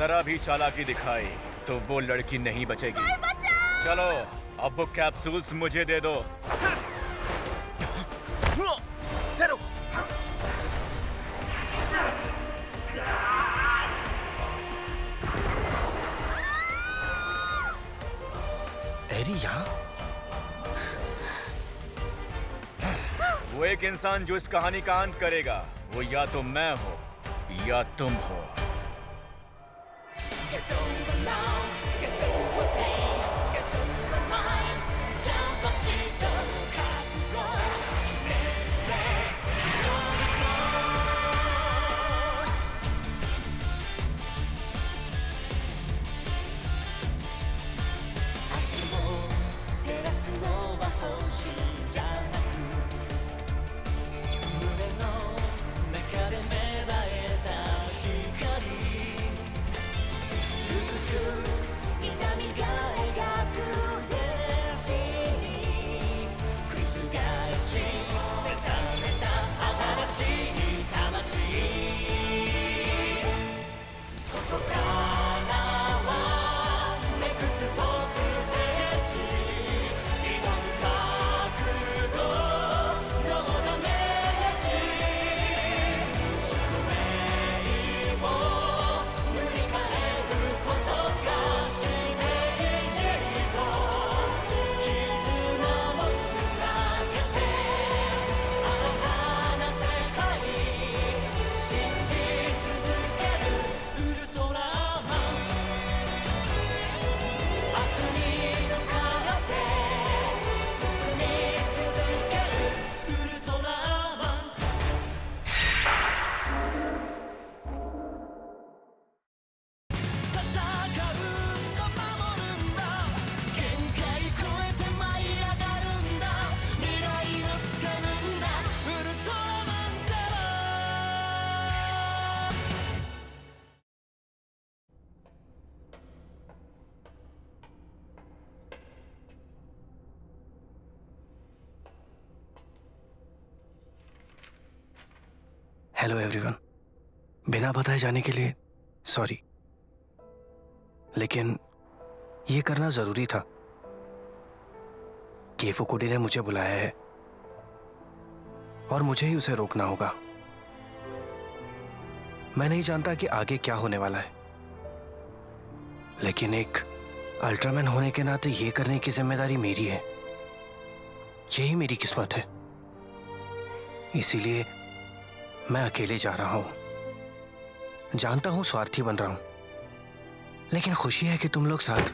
जरा भी चालाकी दिखाई तो वो लड़की नहीं बचेगी। चलो अब वो कैप्सूल्स मुझे दे दो। ज़ेरो। एरी यहाँ? वो एक इंसान जो इस कहानी का अंत करेगा, वो या तो मैं हो या तुम हो। Hello everyone. बिना बताए जाने के लिए सॉरी, लेकिन ये करना जरूरी था। के फुकुडे ने मुझे बुलाया है और मुझे ही उसे रोकना होगा। मैं नहीं जानता कि आगे क्या होने वाला है, लेकिन एक अल्ट्रामैन होने के नाते ये करने की जिम्मेदारी मेरी है। यही मेरी किस्मत है, इसीलिए मैं अकेले जा रहा हूं। जानता हूं स्वार्थी बन रहा हूं, लेकिन खुशी है कि तुम लोग साथ।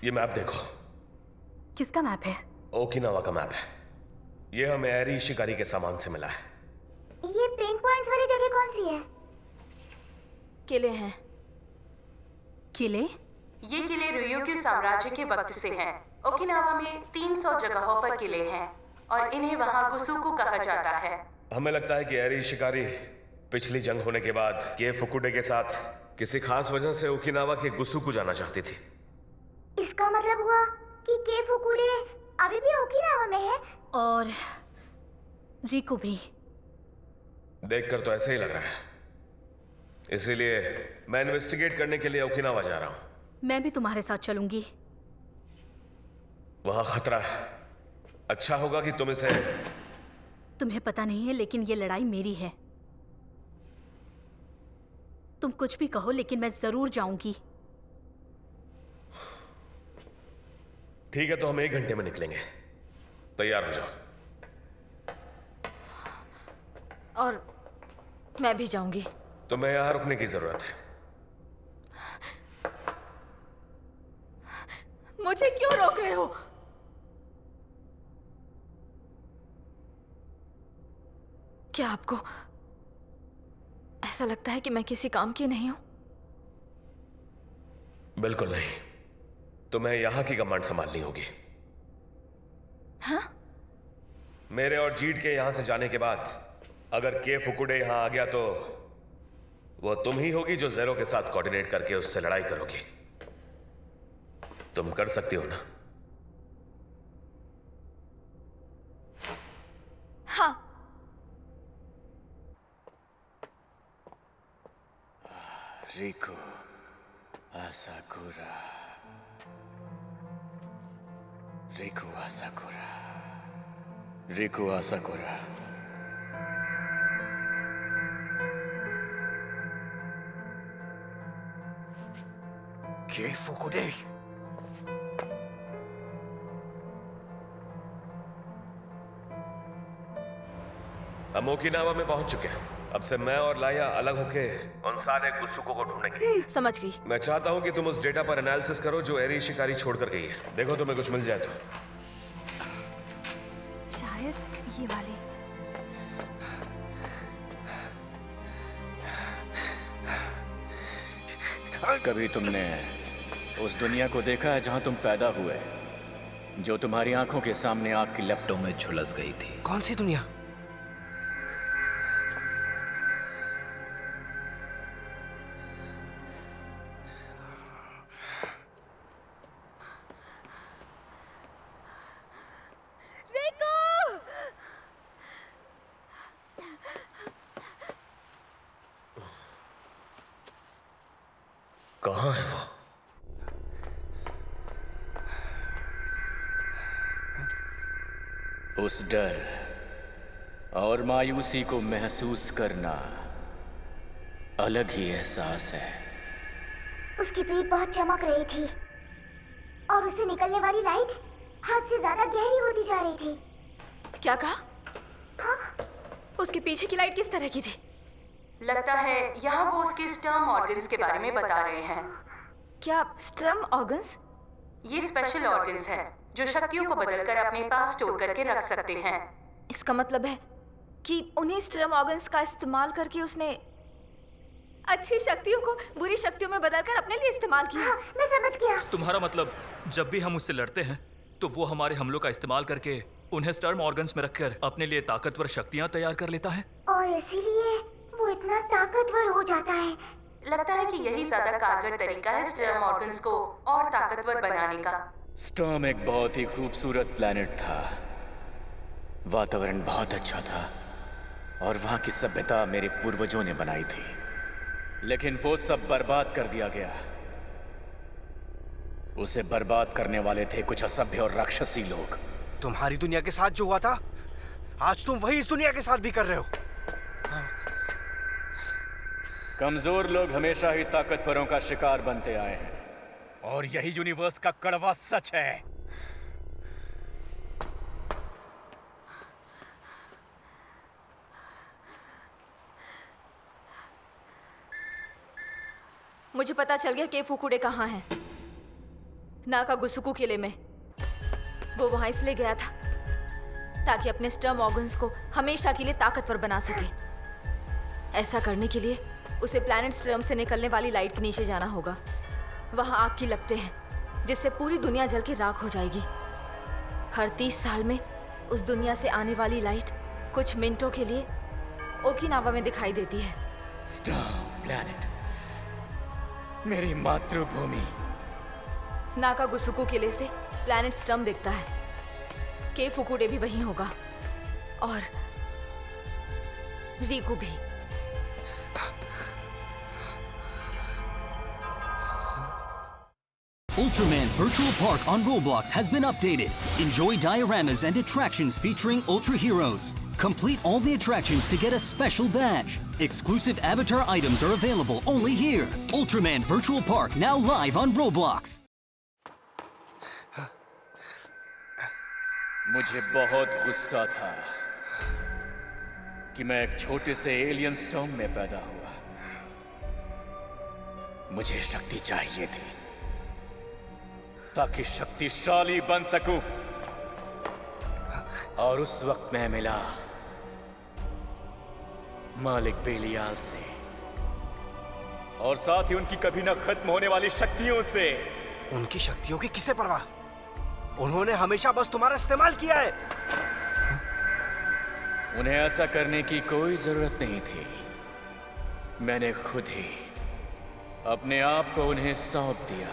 ये मैप देखो। किसका मैप है? ओकिनावा का मैप है। ये हमें एरी शिकारी के सामान से मिला है। ये पेन पॉइंट्स वाली जगह कौन सी है? किले हैं। किले? ये किले ryukyu साम्राज्य के वक्त से हैं। ओकिनावा में 300 जगहों पर किले हैं और इन्हें वहाँ गुसुकु कहा जाता है। हमें लगता है कि एरी शिकारी पिछली जंग होने के बाद के फुकुडे के साथ किसी खास वजह से ओकिनावा के गुसुकु जाना चाहती थी। इसका मतलब हुआ कि के फुकुडे अभी भी ओकिनावा में है और रिकु भी। देखकर तो ऐसे ही लग रहा है, इसीलिए मैं इन्वेस्टिगेट करने के लिए ओकिनावा जा रहा हूँ। मैं भी तुम्हारे साथ चलूंगी। वहां खतरा है। अच्छा होगा कि तुम इसे। तुम्हें पता नहीं है, लेकिन ये लड़ाई मेरी है। तुम कुछ भी कहो, लेकिन मैं जरूर जाऊंगी। ठीक है, तो हम 1 घंटे में निकलेंगे। तैयार हो जाओ। और मैं भी जाऊंगी। तुम्हें यहां रुकने की जरूरत है। मुझे क्यों रोक रहे हो? क्या आपको ऐसा लगता है कि मैं किसी काम की नहीं हूं? बिल्कुल नहीं। तुम्हें यहां की कमांड संभालनी होगी। हाँ? मेरे और जीट के यहां से जाने के बाद अगर के फुकुडे यहां आ गया तो वो तुम ही होगी जो ज़ेरो के साथ कोऑर्डिनेट करके उससे लड़ाई करोगी। तुम कर सकती हो ना? हाँ, रिको आसाकुरा, रिको आसाकुरा, रिको आसाकुरा। के फुकुडे। हम ओकिनावा में पहुंच चुके हैं। अब से मैं और लाया अलग होके उन सारे गुस्सुकों को ढूंढेंगे। समझ गई। मैं चाहता हूं कि तुम उस डेटा पर एनालिसिस करो जो एरी शिकारी छोड़कर गई है। देखो तुम्हें कुछ मिल जाए तो। शायद ये वाले। कभी तुमने उस दुनिया को देखा है जहां तुम पैदा हुए, जो तुम्हारी आंखों के सामने आग की लपटों में झुलस गई थी? कौन सी दुनिया? कहां है वो? उस डर और मायूसी को महसूस करना अलग ही एहसास है। उसकी पीठ बहुत चमक रही थी और उससे निकलने वाली लाइट हद से ज्यादा गहरी होती जा रही थी। क्या कहा? उसके पीछे की लाइट किस तरह की थी? लगता है यहाँ वो उसके स्टर्म ऑर्गन्स के बारे में बता रहे हैं। क्या स्टर्म ऑर्गन्स? ये स्पेशल ऑर्गन्स हैं जो शक्तियों को बदलकर अपने पास स्टोर करके रख सकते हैं। इसका मतलब है कि उन्हीं स्टर्म ऑर्गन्स का इस्तेमाल करके उसने अच्छी शक्तियों को बुरी शक्तियों में बदलकर अपने लिए इस्तेमाल किया। हाँ, मैं समझ गया। तुम्हारा मतलब जब भी हम उससे लड़ते हैं तो वो हमारे हमलों का इस्तेमाल करके उन्हें स्टर्म ऑर्गन्स में रखकर अपने लिए ताकतवर शक्तियां तैयार कर लेता है, और इसीलिए वो इतना ताकतवर हो जाता है। लगता है कि यही ज्यादा कारगर तरीका है स्टर्म ऑर्गन्स को और ताकतवर बनाने का। स्टर्म एक बहुत ही खूबसूरत प्लेनेट था। वातावरण बहुत अच्छा था और वहां की सभ्यता मेरे पूर्वजों ने बनाई थी, लेकिन वो सब बर्बाद कर दिया गया। उसे बर्बाद करने वाले थे कुछ असभ्य और राक्षसी लोग। तुम्हारी दुनिया के साथ जो हुआ था, आज तुम वही इस दुनिया के साथ भी कर रहे हो। कमजोर लोग हमेशा ही ताकतवरों का शिकार बनते आए हैं, और यही यूनिवर्स का कड़वा सच है। मुझे पता चल गया कि फुकुडे कहाँ है। नाकागुसुकु किले में। वो वहां इसलिए गया था ताकि अपने स्टर्म ऑर्गन्स को हमेशा के लिए ताकतवर बना सके। ऐसा करने के लिए उसे प्लैनेट स्टर्म से निकलने वाली लाइट के नीचे जाना होगा। वहां आग की लपटें हैं जिससे पूरी दुनिया जल के राख हो जाएगी। हर 30 साल में उस दुनिया से आने वाली लाइट कुछ मिनटों के लिए ओकिनावा में दिखाई देती है। स्टर्म प्लैनेट, मेरी मातृभूमि। नाकागुसुकु किले से प्लैनेट स्टर्म दिखता है। के फुकुडे भी वहीं होगा और रीकू भी। Ultraman Virtual Park on Roblox has been updated. Enjoy dioramas and attractions featuring Ultra Heroes. Complete all the attractions to get a special badge. Exclusive avatar items are available only here. Ultraman Virtual Park now live on Roblox. मुझे बहुत गुस्सा था कि मैं एक छोटे से alien storm में पैदा हुआ। मुझे शक्ति चाहिए थी ताकि शक्तिशाली बन सकूं, और उस वक्त मैं मिला मालिक बेलियाल से और साथ ही उनकी कभी न खत्म होने वाली शक्तियों से। उनकी शक्तियों की किसे परवाह? उन्होंने हमेशा बस तुम्हारा इस्तेमाल किया है। उन्हें ऐसा करने की कोई जरूरत नहीं थी। मैंने खुद ही अपने आप को उन्हें सौंप दिया।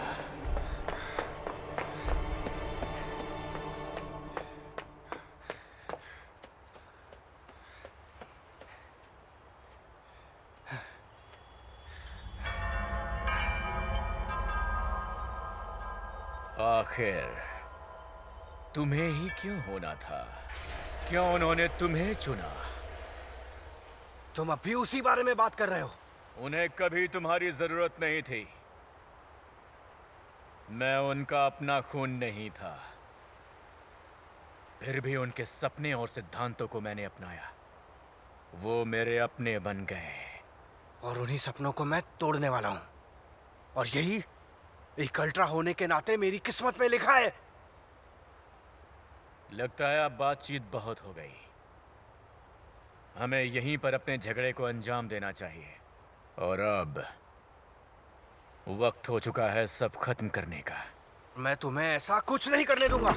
आखिर तुम्हें ही क्यों होना था? क्यों उन्होंने तुम्हें चुना? तुम अब भी उसी बारे में बात कर रहे हो? उन्हें कभी तुम्हारी जरूरत नहीं थी। मैं उनका अपना खून नहीं था, फिर भी उनके सपने और सिद्धांतों को मैंने अपनाया। वो मेरे अपने बन गए और उन्हीं सपनों को मैं तोड़ने वाला हूं। और यही एक अल्ट्रा होने के नाते मेरी किस्मत में लिखा है। लगता है अब बातचीत बहुत हो गई। हमें यहीं पर अपने झगड़े को अंजाम देना चाहिए। और अब वक्त हो चुका है सब खत्म करने का। मैं तुम्हें ऐसा कुछ नहीं करने दूंगा।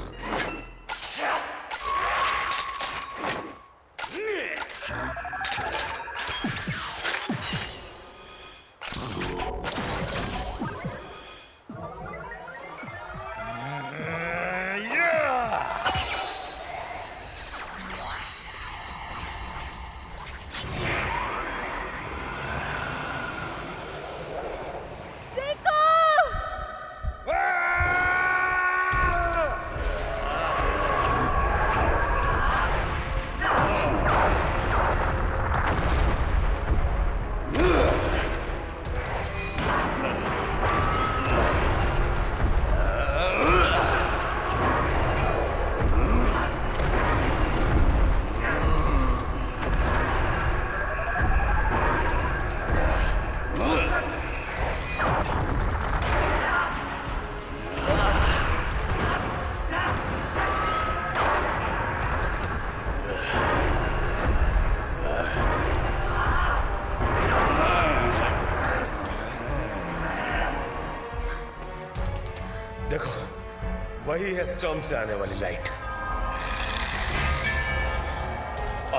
वही है स्टॉर्म से आने वाली लाइट।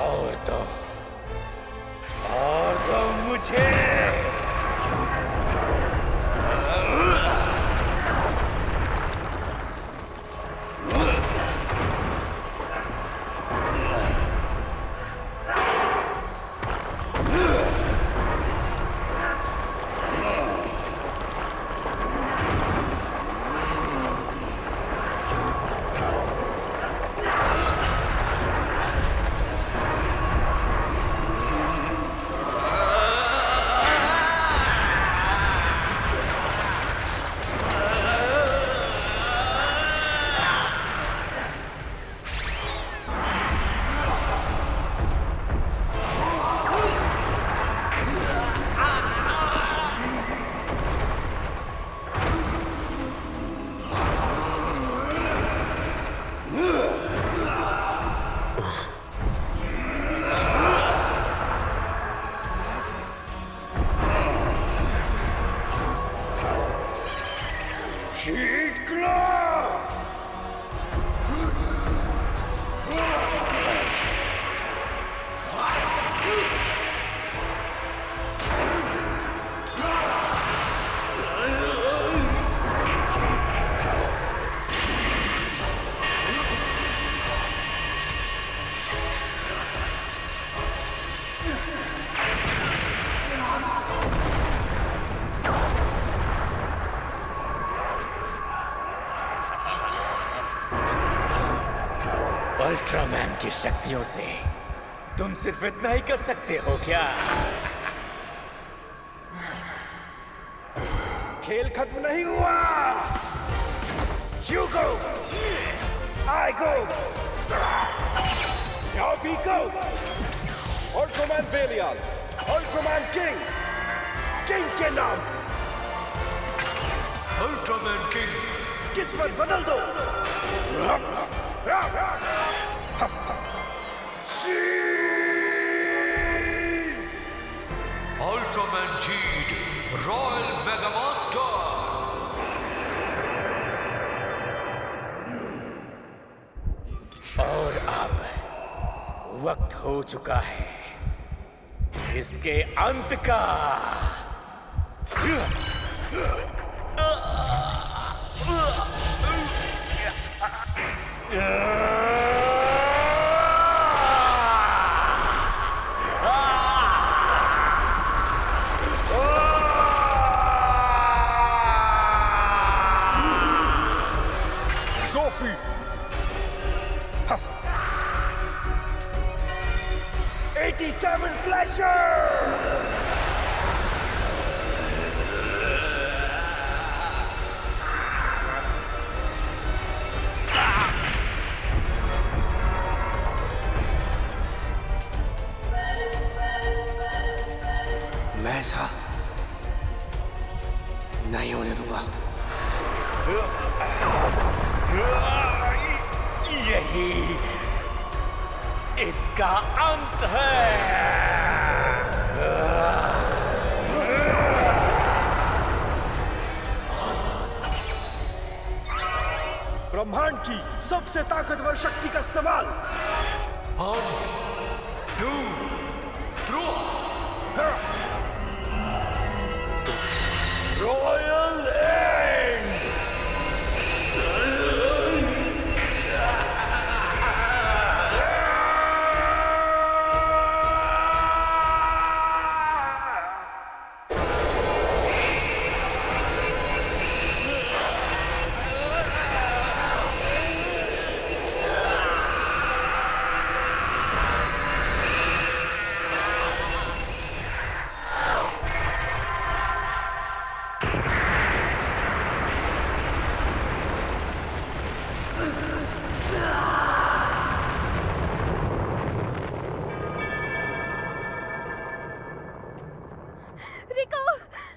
और तो मुझे अल्ट्रामैन की शक्तियों से तुम सिर्फ इतना ही कर सकते हो क्या? खेल खत्म नहीं हुआ। You go, I go, now we go. Ultraman Belial, Ultraman King, King के नाम। अल्ट्रामैन किंग, किस्मत बदल दो। Ultraman Geed, Royal Megamaster. और अब वक्त हो चुका है इसके अंत का। Sophie! 87 Flasher! मैं ऐसा नहीं होने दूंगा। यही इसका अंत है। ब्रह्मांड की सबसे ताकतवर शक्ति का इस्तेमाल। Royal and.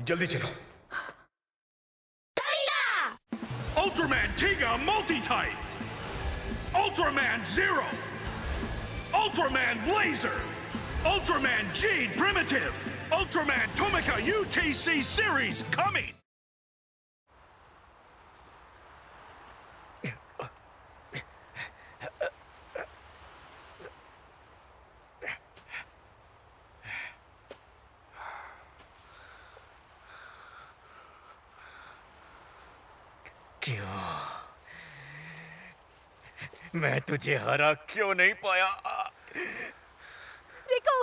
जल्दी चलो। Ultraman Tiga Multi-Type, Ultraman Zero, Ultraman Blazer, Ultraman Jade Primitive, Ultraman Tomica UTC Series coming! क्यों? मैं तुझे हरा क्यों नहीं पाया? रिको!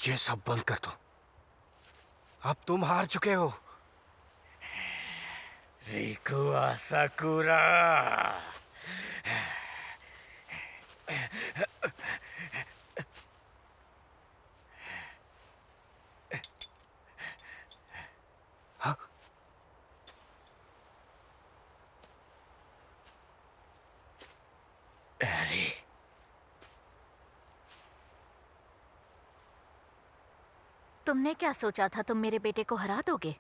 ये सब बंद कर दो। अब तुम हार चुके हो। रिको आसाकुरा। हाँ? अरे तुमने क्या सोचा था तुम मेरे बेटे को हरा दोगे?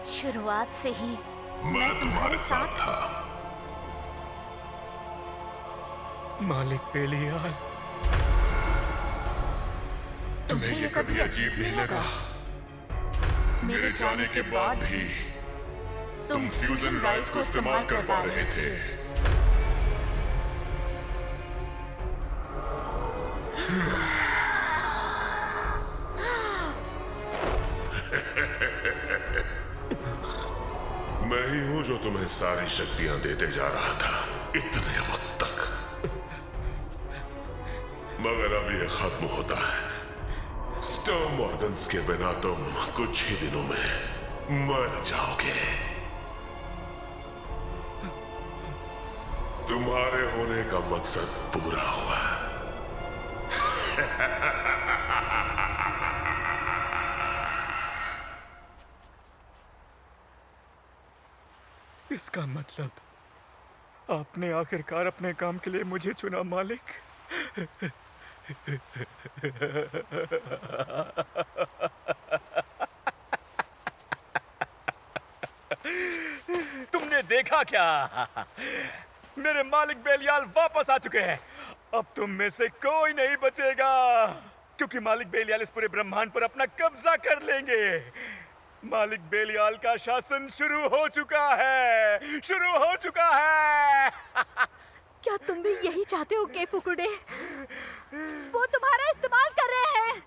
शुरुआत से ही मैं तुम्हारे साथ था। मालिक बेलियाल, तुम्हें ये कभी अजीब नहीं लगा? मेरे जाने के बाद भी तुम फ्यूजन राइज को इस्तेमाल कर पा रहे थे। मैं ही हूं जो तुम्हें सारी शक्तियां देते जा रहा था इतने वक्त तक, मगर अब ये खत्म होता है। स्टर्म ऑर्गन्स के बिना तुम कुछ ही दिनों में मर जाओगे। तुम्हारे होने का मकसद पूरा हुआ। इसका मतलब आपने आखिरकार अपने काम के लिए मुझे चुना मालिक। देखा क्या? मेरे मालिक बेलियाल वापस आ चुके हैं। अब तुम में से कोई नहीं बचेगा, क्योंकि मालिक बेलियाल इस पूरे ब्रह्मांड पर अपना कब्जा कर लेंगे। मालिक बेलियाल का शासन शुरू हो चुका है, शुरू हो चुका है। क्या तुम भी यही चाहते हो के फुकुडे? वो तुम्हारा इस्तेमाल कर रहे हैं।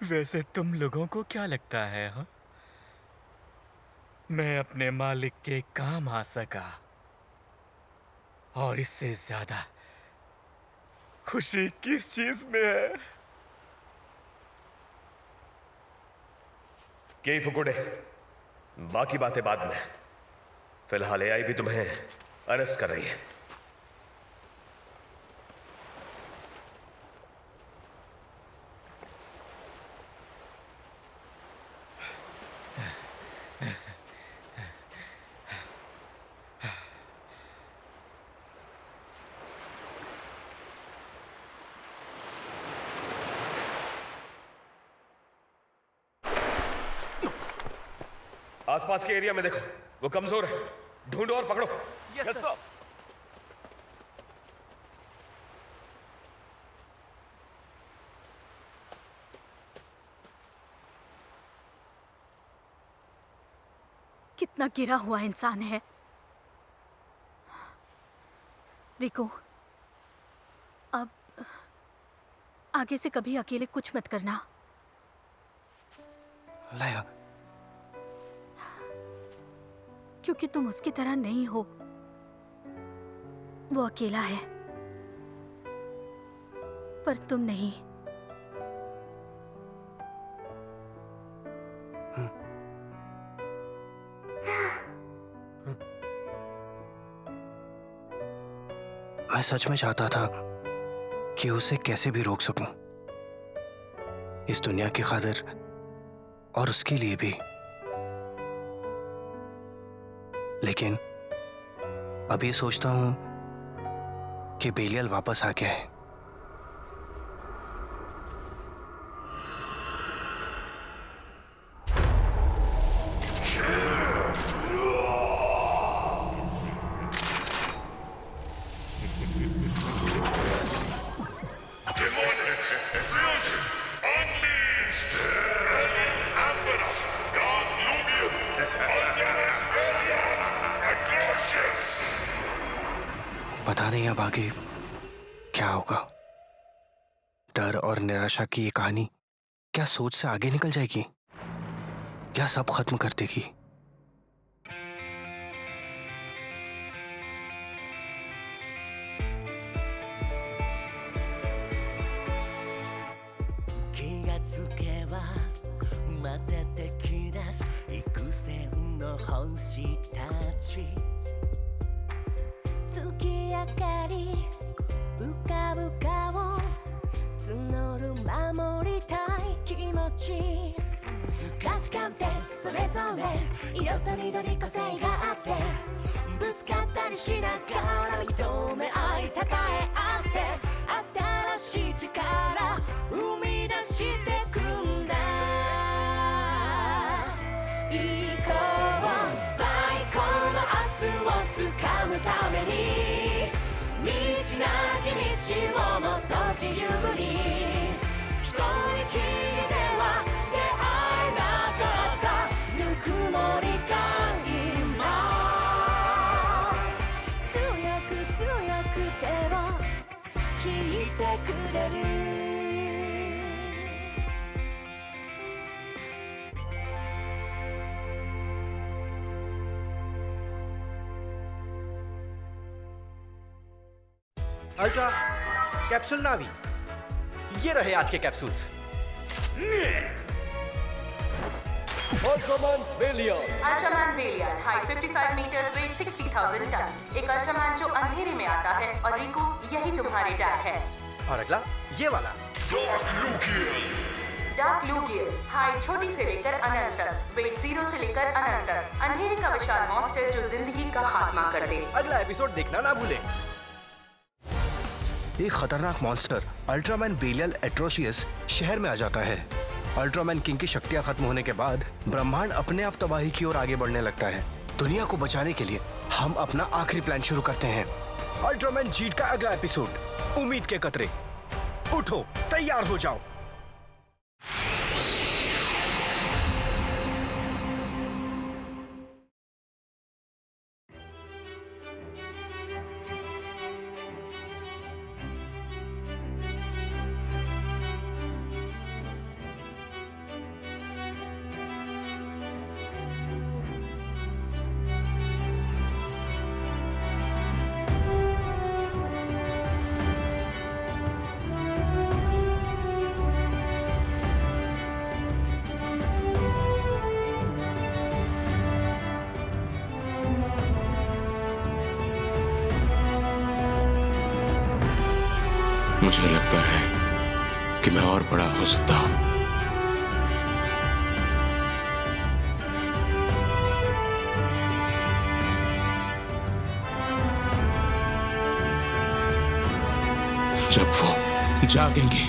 वैसे तुम लोगों को क्या लगता है, हाँ? मैं अपने मालिक के काम आ सका, और इससे ज्यादा खुशी किस चीज में है? के फुकुडे, बाकी बातें बाद में। फिलहाल एआई भी तुम्हें अरेस्ट कर रही है। आसपास के एरिया में देखो, वो कमजोर है। ढूंढो और पकड़ो। Yes sir. कितना गिरा हुआ इंसान है। रिको, अब आगे से कभी अकेले कुछ मत करना। लाया, क्योंकि तुम उसकी तरह नहीं हो। वो अकेला है, पर तुम नहीं। मैं सच में चाहता था कि उसे कैसे भी रोक सकूं, इस दुनिया की खातिर और उसके लिए भी। लेकिन अब ये सोचता हूं कि बेलियाल वापस आ गया है। पता नहीं अब आगे क्या होगा। डर और निराशा की ये कहानी क्या सोच से आगे निकल जाएगी, क्या सब खत्म कर देगी? अल्ट्रा कैप्सूल नावी, ये रहे आज के capsules. Ultraman Belial. Ultraman Belial, height 55 metres, weight 60,000 tons. एक अल्ट्रामैन जो अंधेरे में आता है। और रिको, यही तुम्हारे डैड है। और अगला ये वाला डार्क लूगियल, हाइट छोटी से लेकर अनंत तक, वेट 0 से लेकर अनंत तक। अंधेरे का विशाल मॉन्स्टर जो जिंदगी का खात्मा कर दे। अगला एपिसोड देखना ना भूलें। एक खतरनाक मॉन्स्टर अल्ट्रामैन बेलियाल एट्रोशियस शहर में आ जाता है अल्ट्रामैन किंग की शक्तियां खत्म होने के बाद ब्रह्मांड अपने आप तबाही की ओर आगे बढ़ने लगता है। दुनिया को बचाने के लिए हम अपना आखिरी प्लान शुरू करते हैं। अल्ट्रामैन जीट का अगला एपिसोड, उम्मीद के कतरे। उठो, तैयार हो जाओ। मुझे लगता है कि मैं और बड़ा हो सकता हूं। जब वो जागेंगे।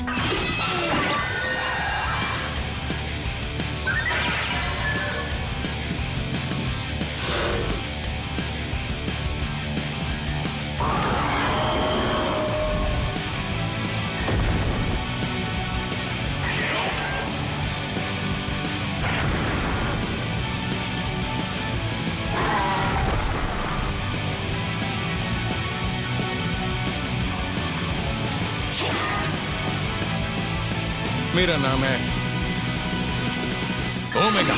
मेरा नाम है ओमेगा।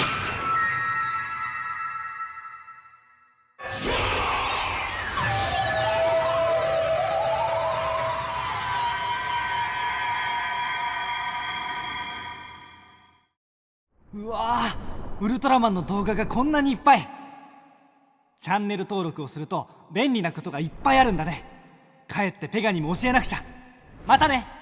うわー、ウルトラマンの動画がこんなにいっぱい。チャンネル登録をすると便利なことがいっぱいあるんだね。帰ってペガにも教えなくちゃ。またね。